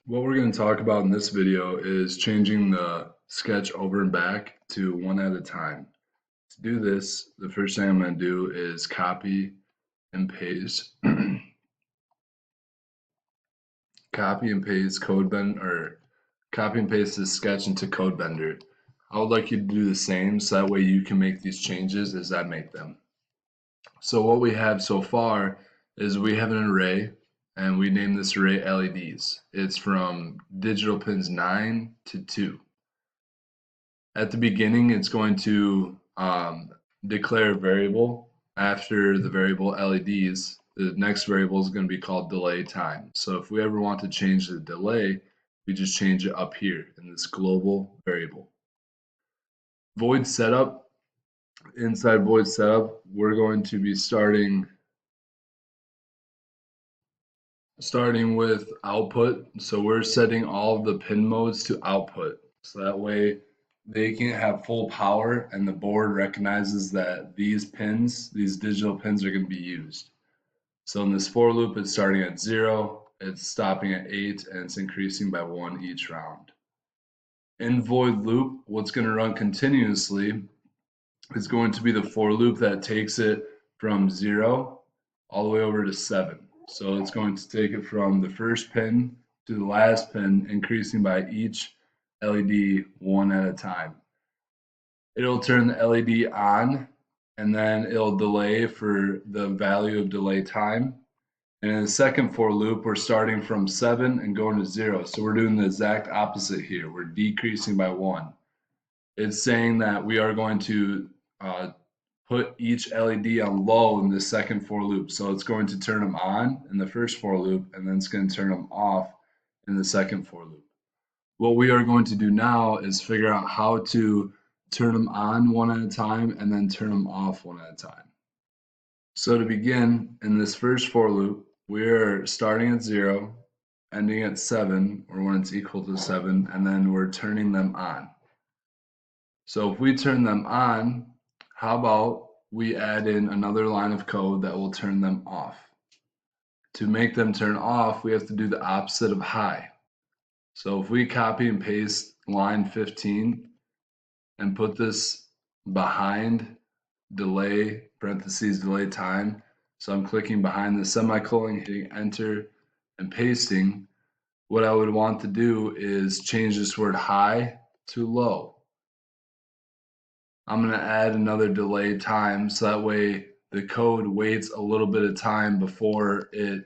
What we're going to talk about in this video is changing the sketch over and back to one at a time. To do this, the first thing I'm going to do is copy and paste, copy and paste copy and paste this sketch into CodeBender. I would like you to do the same so that way you can make these changes as I make them. So what we have so far is we have an array and we name this array LEDs. It's from digital pins 9 to 2. At the beginning, it's going to declare a variable after the variable LEDs. The next variable is going to be called delay time. So if we ever want to change the delay, we just change it up here in this global variable. Void setup. Inside void setup, we're going to be starting with output. So we're setting all of the pin modes to output. So that way they can have full power and the board recognizes that these pins, these digital pins are going to be used. So in this for loop, it's starting at 0, it's stopping at 8, and it's increasing by 1 each round. In void loop, what's going to run continuously is going to be the for loop that takes it from 0 all the way over to 7. So it's going to take it from the first pin to the last pin, increasing by each LED one at a time. It'll turn the LED on, and then it'll delay for the value of delay time. And in the second for loop, we're starting from 7 and going to 0. So we're doing the exact opposite here. We're decreasing by 1. It's saying that we are going to put each LED on low in the second for loop. So it's going to turn them on in the first for loop, and then it's going to turn them off in the second for loop. What we are going to do now is figure out how to turn them on one at a time and then turn them off one at a time. So to begin, in this first for loop, we're starting at 0, ending at 7, or when it's equal to 7, and then we're turning them on. So if we turn them on, how about we add in another line of code that will turn them off? To make them turn off, we have to do the opposite of high. So if we copy and paste line 15 and put this behind delay, parentheses, delay time. So I'm clicking behind the semicolon, hitting enter and pasting. What I would want to do is change this word high to low. I'm going to add another delay time so that way the code waits a little bit of time before it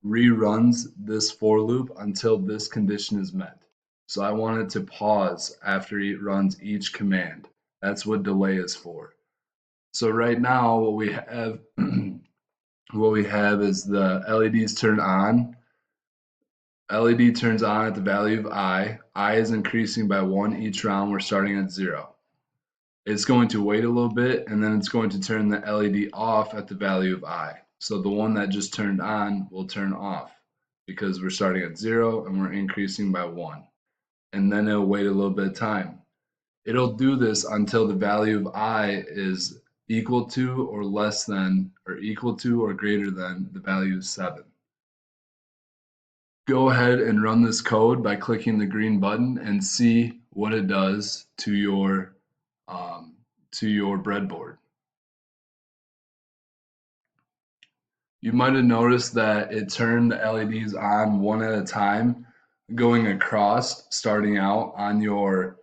reruns this for loop until this condition is met. So I want it to pause after it runs each command. That's what delay is for. So right now what we have is the LEDs turn on. LED turns on at the value of I. I is increasing by 1 each round. We're starting at 0. It's going to wait a little bit and then it's going to turn the LED off at the value of I. So the one that just turned on will turn off because we're starting at 0 and we're increasing by 1. And then it'll wait a little bit of time. It'll do this until the value of I is equal to or less than or equal to or greater than the value of 7. Go ahead and run this code by clicking the green button and see what it does to your breadboard. You might have noticed that it turned the LEDs on one at a time, going across, starting out on your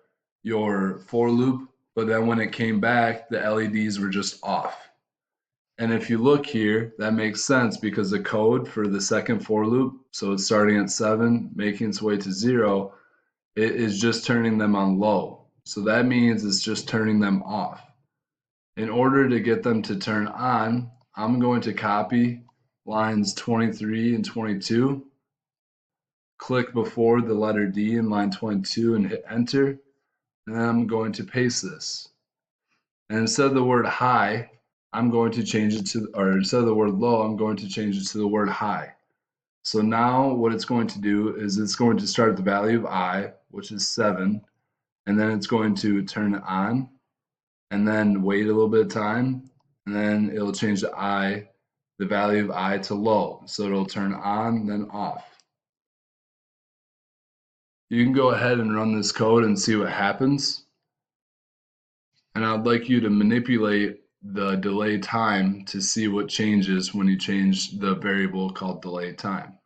for loop, but then when it came back, the LEDs were just off. And if you look here, that makes sense because the code for the second for loop, so it's starting at 7, making its way to 0, it is just turning them on low. So that means it's just turning them off. In order to get them to turn on, I'm going to copy lines 23 and 22, click before the letter D in line 22 and hit enter, and then I'm going to paste this. And instead of the word high, I'm going to change it to, or instead of the word low, I'm going to change it to the word high. So now what it's going to do is it's going to start at the value of I, which is 7, and then it's going to turn it on, and then wait a little bit of time, and then it'll change the value of I to low. So it'll turn on, then off. You can go ahead and run this code and see what happens. And I'd like you to manipulate the delay time to see what changes when you change the variable called delay time.